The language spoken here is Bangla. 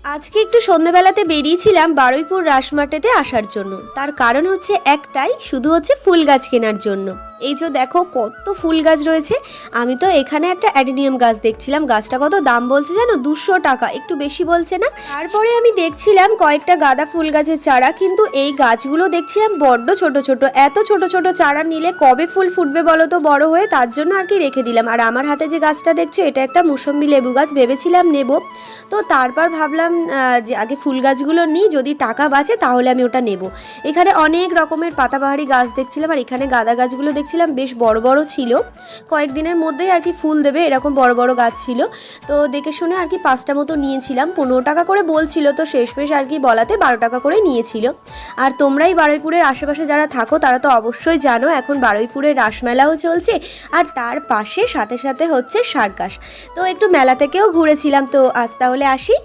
আজকে একটু সন্ধ্যাবেলাতে বেরিয়েছিলাম বারুইপুর রাসমার্টেতে আসার জন্য। তার কারণ হচ্ছে একটাই, শুধু হচ্ছে ফুল গাছ কেনার জন্য। এই যে দেখো কত ফুল গাছ রয়েছে। আমি তো এখানে একটা অ্যাডেনিয়াম গাছ দেখছিলাম, গাছটা কত দাম বলছে জানো, 200 টাকা, একটু বেশি বলছে না? তারপরে আমি দেখছিলাম কয়েকটা গাঁদা ফুল গাছের চারা, কিন্তু এই গাছগুলো দেখছিলাম বড্ড ছোট ছোট। এত ছোট ছোট চারা নিলে কবে ফুল ফুটবে বলো তো বড় হয়ে, তার জন্য আর কি রেখে দিলাম। আর আমার হাতে যে গাছটা দেখছো, এটা একটা মুসম্বি লেবু গাছ, ভেবেছিলাম নেব, তো তারপর ভাবলাম যে আগে ফুল গাছগুলো নিই, যদি টাকা বাঁচে তাহলে আমি ওটা নেব। এখানে অনেক রকমের পাতাবাহারি গাছ দেখছিলাম, আর এখানে গাঁদা গাছগুলো দেখছিলাম বেশ বড় বড় ছিল, কয়েকদিনের মধ্যেই আর কি ফুল দেবে এরকম বড় বড় গাছ ছিল। তো দেখে শুনে আর কি 5টা মতো নিয়েছিলাম, 15 টাকা করে বলছিল, তো শেষমেশ আর কি বলাতে 12 টাকা করে নিয়েছিল। আর তোমরাই বারুইপুরের আশেপাশে যারা থাকো তারা তো অবশ্যই জানো এখন বারুইপুরের রাসমেলাও চলছে, আর তার পাশে সাথে সাথে হচ্ছে সার্কাস। তো একটু মেলা থেকেও ঘুরেছিলাম। তো আজ তাহলে আসি।